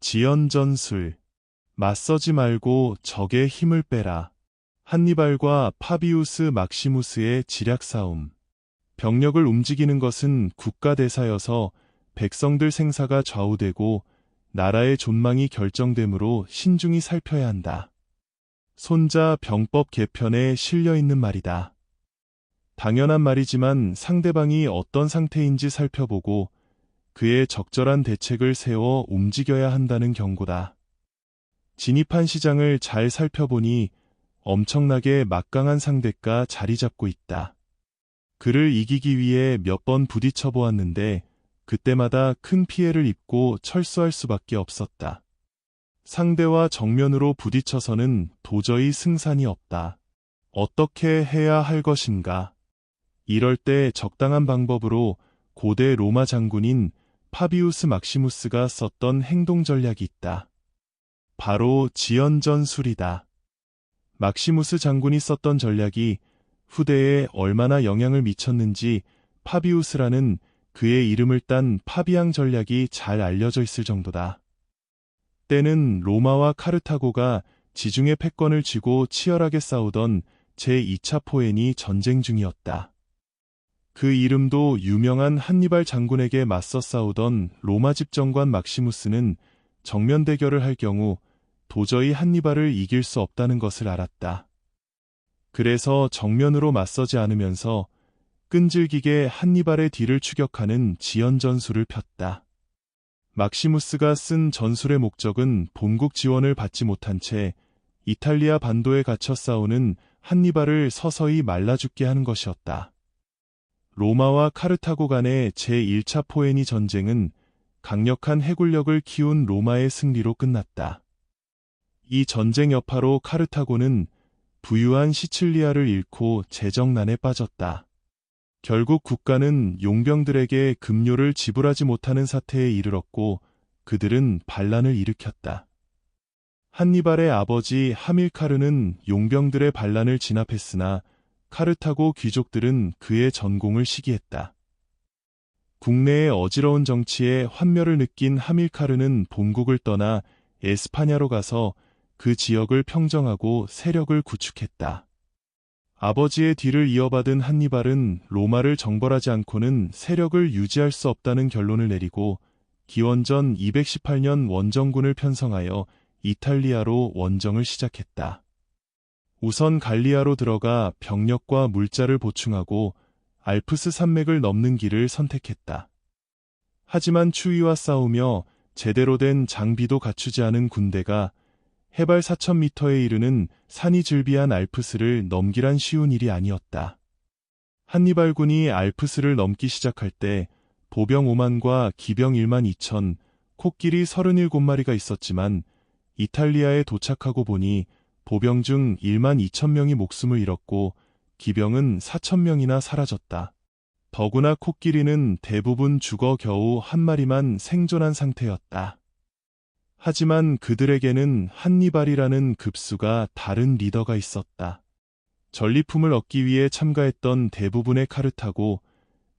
지연전술. 맞서지 말고 적의 힘을 빼라. 한니발과 파비우스 막시무스의 지략 싸움. 병력을 움직이는 것은 국가대사여서 백성들 생사가 좌우되고 나라의 존망이 결정되므로 신중히 살펴야 한다. 손자 병법 개편에 실려 있는 말이다. 당연한 말이지만 상대방이 어떤 상태인지 살펴보고 그에 적절한 대책을 세워 움직여야 한다는 경고다. 진입한 시장을 잘 살펴보니 엄청나게 막강한 상대가 자리 잡고 있다. 그를 이기기 위해 몇 번 부딪혀 보았는데 그때마다 큰 피해를 입고 철수할 수밖에 없었다. 상대와 정면으로 부딪혀서는 도저히 승산이 없다. 어떻게 해야 할 것인가? 이럴 때 적당한 방법으로 고대 로마 장군인 파비우스 막시무스가 썼던 행동 전략이 있다. 바로 지연전술이다. 막시무스 장군이 썼던 전략이 후대에 얼마나 영향을 미쳤는지 파비우스라는 그의 이름을 딴 파비앙 전략이 잘 알려져 있을 정도다. 때는 로마와 카르타고가 지중해 패권을 쥐고 치열하게 싸우던 제2차 포에니 전쟁 중이었다. 그 이름도 유명한 한니발 장군에게 맞서 싸우던 로마 집정관 막시무스는 정면 대결을 할 경우 도저히 한니발을 이길 수 없다는 것을 알았다. 그래서 정면으로 맞서지 않으면서 끈질기게 한니발의 뒤를 추격하는 지연전술을 폈다. 막시무스가 쓴 전술의 목적은 본국 지원을 받지 못한 채 이탈리아 반도에 갇혀 싸우는 한니발을 서서히 말라 죽게 하는 것이었다. 로마와 카르타고 간의 제1차 포에니 전쟁은 강력한 해군력을 키운 로마의 승리로 끝났다. 이 전쟁 여파로 카르타고는 부유한 시칠리아를 잃고 재정난에 빠졌다. 결국 국가는 용병들에게 급료를 지불하지 못하는 사태에 이르렀고 그들은 반란을 일으켰다. 한니발의 아버지 하밀카르는 용병들의 반란을 진압했으나 카르타고 귀족들은 그의 전공을 시기했다. 국내의 어지러운 정치에 환멸을 느낀 하밀카르는 본국을 떠나 에스파냐로 가서 그 지역을 평정하고 세력을 구축했다. 아버지의 뒤를 이어받은 한니발은 로마를 정벌하지 않고는 세력을 유지할 수 없다는 결론을 내리고 기원전 218년 원정군을 편성하여 이탈리아로 원정을 시작했다. 우선 갈리아로 들어가 병력과 물자를 보충하고 알프스 산맥을 넘는 길을 선택했다. 하지만 추위와 싸우며 제대로 된 장비도 갖추지 않은 군대가 해발 4,000m에 이르는 산이 즐비한 알프스를 넘기란 쉬운 일이 아니었다. 한니발군이 알프스를 넘기 시작할 때 보병 5만과 기병 1만 2천, 코끼리 37마리가 있었지만 이탈리아에 도착하고 보니 보병 중 1만 2천 명이 목숨을 잃었고 기병은 4천 명이나 사라졌다. 더구나 코끼리는 대부분 죽어 겨우 한 마리만 생존한 상태였다. 하지만 그들에게는 한니발이라는 급수가 다른 리더가 있었다. 전리품을 얻기 위해 참가했던 대부분의 카르타고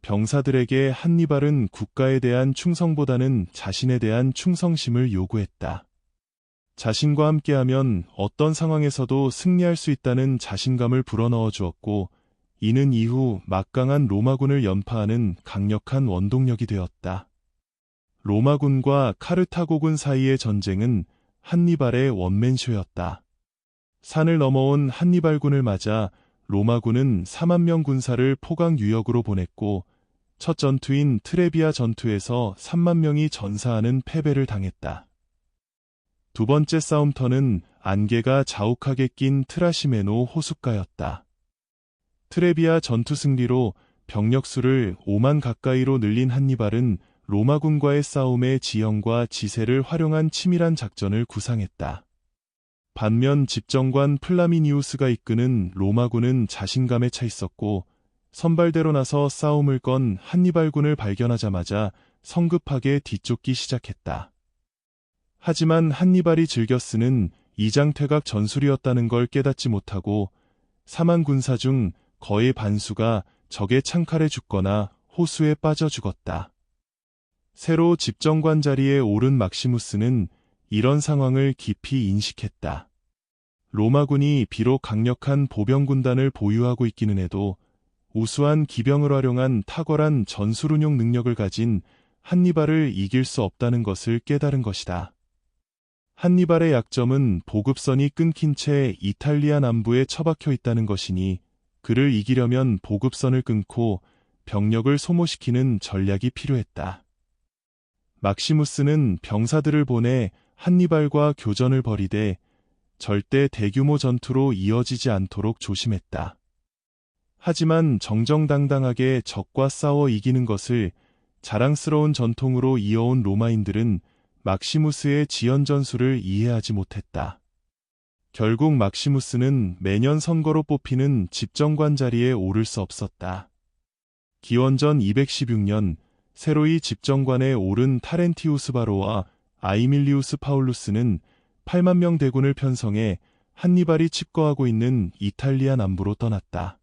병사들에게 한니발은 국가에 대한 충성보다는 자신에 대한 충성심을 요구했다. 자신과 함께하면 어떤 상황에서도 승리할 수 있다는 자신감을 불어넣어 주었고 이는 이후 막강한 로마군을 연파하는 강력한 원동력이 되었다. 로마군과 카르타고군 사이의 전쟁은 한니발의 원맨쇼였다. 산을 넘어온 한니발군을 맞아 로마군은 4만 명 군사를 포강 유역으로 보냈고 첫 전투인 트레비아 전투에서 3만 명이 전사하는 패배를 당했다. 두 번째 싸움터는 안개가 자욱하게 낀 트라시메노 호숫가였다. 트레비아 전투 승리로 병력 수를 5만 가까이로 늘린 한니발은 로마군과의 싸움의 지형과 지세를 활용한 치밀한 작전을 구상했다. 반면 집정관 플라미니우스가 이끄는 로마군은 자신감에 차 있었고 선발대로 나서 싸움을 건 한니발군을 발견하자마자 성급하게 뒤쫓기 시작했다. 하지만 한니발이 즐겨 쓰는 이장퇴각 전술이었다는 걸 깨닫지 못하고 4만 군사 중 거의 반수가 적의 창칼에 죽거나 호수에 빠져 죽었다. 새로 집정관 자리에 오른 막시무스는 이런 상황을 깊이 인식했다. 로마군이 비록 강력한 보병군단을 보유하고 있기는 해도 우수한 기병을 활용한 탁월한 전술운용 능력을 가진 한니발을 이길 수 없다는 것을 깨달은 것이다. 한니발의 약점은 보급선이 끊긴 채 이탈리아 남부에 처박혀 있다는 것이니 그를 이기려면 보급선을 끊고 병력을 소모시키는 전략이 필요했다. 막시무스는 병사들을 보내 한니발과 교전을 벌이되 절대 대규모 전투로 이어지지 않도록 조심했다. 하지만 정정당당하게 적과 싸워 이기는 것을 자랑스러운 전통으로 이어온 로마인들은 막시무스의 지연 전술을 이해하지 못했다. 결국 막시무스는 매년 선거로 뽑히는 집정관 자리에 오를 수 없었다. 기원전 216년 새로이 집정관에 오른 타렌티우스 바로와 아이밀리우스 파울루스는 8만 명 대군을 편성해 한니발이 칩거하고 있는 이탈리아 남부로 떠났다.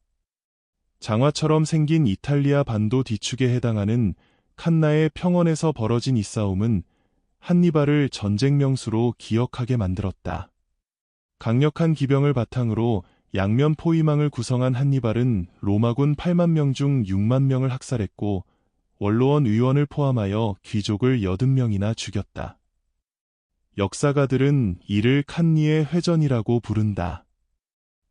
장화처럼 생긴 이탈리아 반도 뒤축에 해당하는 칸나의 평원에서 벌어진 이 싸움은 한니발을 전쟁 명수로 기억하게 만들었다. 강력한 기병을 바탕으로 양면 포위망을 구성한 한니발은 로마군 8만 명 중 6만 명을 학살했고 원로원 의원을 포함하여 귀족을 80명이나 죽였다. 역사가들은 이를 칸니의 회전이라고 부른다.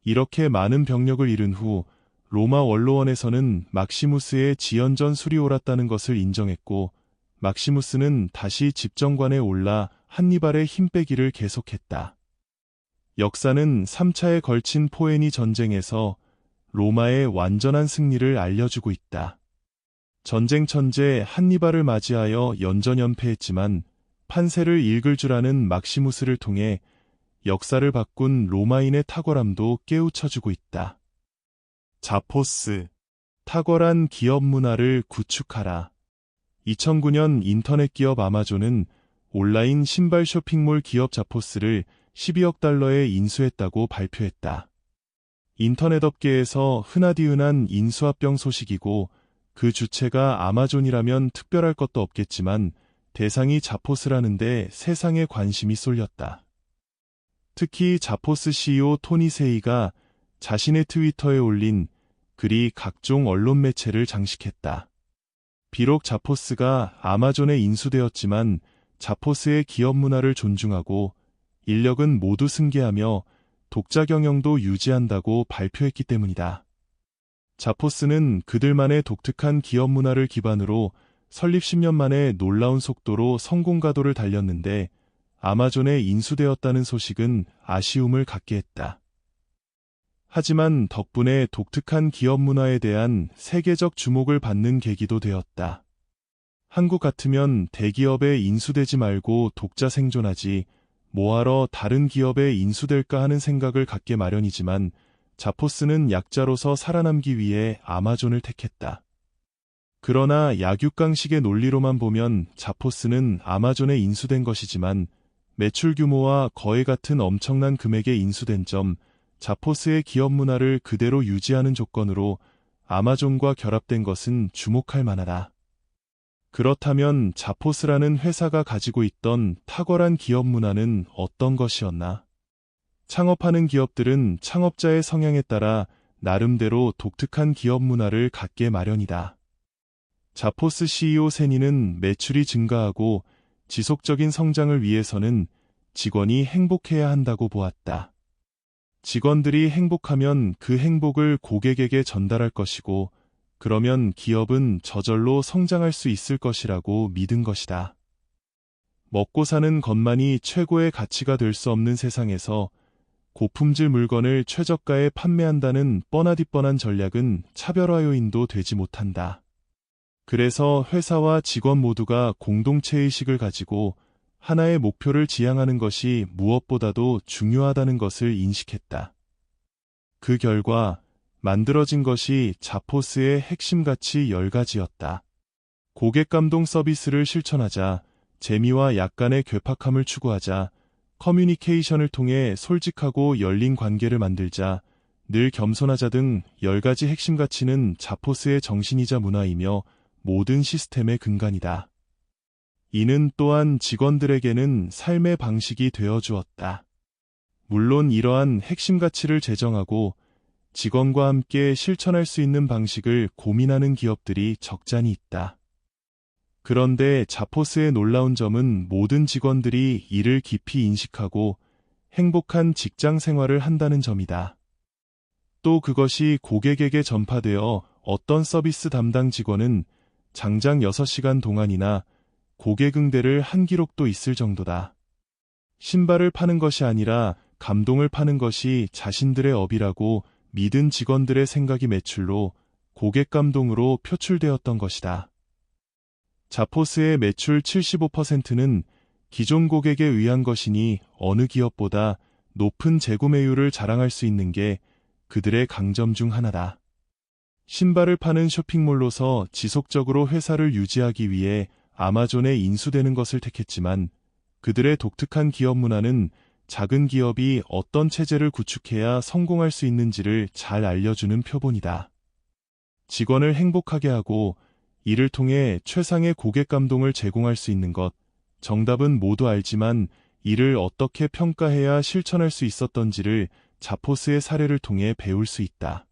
이렇게 많은 병력을 잃은 후 로마 원로원에서는 막시무스의 지연전 술이 옳았다는 것을 인정했고 막시무스는 다시 집정관에 올라 한니발의 힘 빼기를 계속했다. 역사는 3차에 걸친 포에니 전쟁에서 로마의 완전한 승리를 알려주고 있다. 전쟁 천재 한니발을 맞이하여 연전연패했지만 판세를 읽을 줄 아는 막시무스를 통해 역사를 바꾼 로마인의 탁월함도 깨우쳐주고 있다. 자포스, 탁월한 기업 문화를 구축하라. 2009년 인터넷 기업 아마존은 온라인 신발 쇼핑몰 기업 자포스를 12억 달러에 인수했다고 발표했다. 인터넷 업계에서 흔하디흔한 인수합병 소식이고 그 주체가 아마존이라면 특별할 것도 없겠지만 대상이 자포스라는데 세상에 관심이 쏠렸다. 특히 자포스 CEO 토니 세이가 자신의 트위터에 올린 글이 각종 언론 매체를 장식했다. 비록 자포스가 아마존에 인수되었지만 자포스의 기업 문화를 존중하고 인력은 모두 승계하며 독자 경영도 유지한다고 발표했기 때문이다. 자포스는 그들만의 독특한 기업 문화를 기반으로 설립 10년 만에 놀라운 속도로 성공 가도를 달렸는데 아마존에 인수되었다는 소식은 아쉬움을 갖게 했다. 하지만 덕분에 독특한 기업 문화에 대한 세계적 주목을 받는 계기도 되었다. 한국 같으면 대기업에 인수되지 말고 독자 생존하지 뭐하러 다른 기업에 인수될까 하는 생각을 갖게 마련이지만 자포스는 약자로서 살아남기 위해 아마존을 택했다. 그러나 약육강식의 논리로만 보면 자포스는 아마존에 인수된 것이지만 매출 규모와 거해 같은 엄청난 금액에 인수된 점, 자포스의 기업 문화를 그대로 유지하는 조건으로 아마존과 결합된 것은 주목할 만하다. 그렇다면 자포스라는 회사가 가지고 있던 탁월한 기업 문화는 어떤 것이었나? 창업하는 기업들은 창업자의 성향에 따라 나름대로 독특한 기업 문화를 갖게 마련이다. 자포스 CEO 세니는 매출이 증가하고 지속적인 성장을 위해서는 직원이 행복해야 한다고 보았다. 직원들이 행복하면 그 행복을 고객에게 전달할 것이고 그러면 기업은 저절로 성장할 수 있을 것이라고 믿은 것이다. 먹고 사는 것만이 최고의 가치가 될 수 없는 세상에서 고품질 물건을 최저가에 판매한다는 뻔하디뻔한 전략은 차별화 요인도 되지 못한다. 그래서 회사와 직원 모두가 공동체의식을 가지고 하나의 목표를 지향하는 것이 무엇보다도 중요하다는 것을 인식했다. 그 결과 만들어진 것이 자포스의 핵심 가치 10가지였다. 고객 감동 서비스를 실천하자, 재미와 약간의 괴팍함을 추구하자, 커뮤니케이션을 통해 솔직하고 열린 관계를 만들자, 늘 겸손하자 등 10가지 핵심 가치는 자포스의 정신이자 문화이며 모든 시스템의 근간이다. 이는 또한 직원들에게는 삶의 방식이 되어 주었다. 물론 이러한 핵심 가치를 제정하고 직원과 함께 실천할 수 있는 방식을 고민하는 기업들이 적잖이 있다. 그런데 자포스의 놀라운 점은 모든 직원들이 이를 깊이 인식하고 행복한 직장 생활을 한다는 점이다. 또 그것이 고객에게 전파되어 어떤 서비스 담당 직원은 장장 6시간 동안이나 고객 응대를 한 기록도 있을 정도다. 신발을 파는 것이 아니라 감동을 파는 것이 자신들의 업이라고 믿은 직원들의 생각이 매출로 고객 감동으로 표출되었던 것이다. 자포스의 매출 75%는 기존 고객에 의한 것이니 어느 기업보다 높은 재구매율을 자랑할 수 있는 게 그들의 강점 중 하나다. 신발을 파는 쇼핑몰로서 지속적으로 회사를 유지하기 위해 아마존에 인수되는 것을 택했지만 그들의 독특한 기업 문화는 작은 기업이 어떤 체제를 구축해야 성공할 수 있는지를 잘 알려주는 표본이다. 직원을 행복하게 하고 이를 통해 최상의 고객 감동을 제공할 수 있는 것, 정답은 모두 알지만 이를 어떻게 평가해야 실천할 수 있었던지를 자포스의 사례를 통해 배울 수 있다.